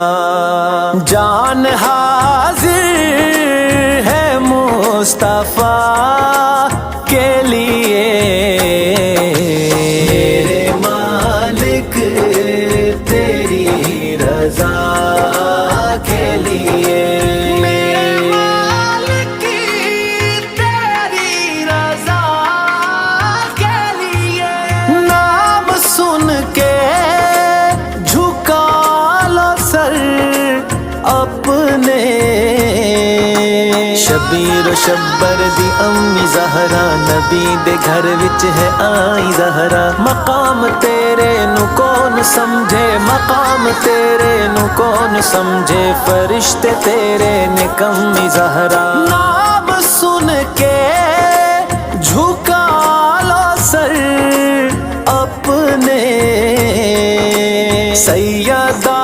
جان حاضر ہے مصطفیٰ کے لیے، میرے مالک تیری رضا کے لیے، میرے مالک تیری رضا کے لیے، نام سن کے جھکا لو سر اپنے، شبیر و شبر دی امی زہرا، نبی دے گھر وچ ہے آئی زہرا، مقام تیرے نو کون سمجھے، مقام تیرے نو کون سمجھے، فرشتے تیرے نے کمی زہرا، نام سن کے جھکا لو سر اپنے، سیدہ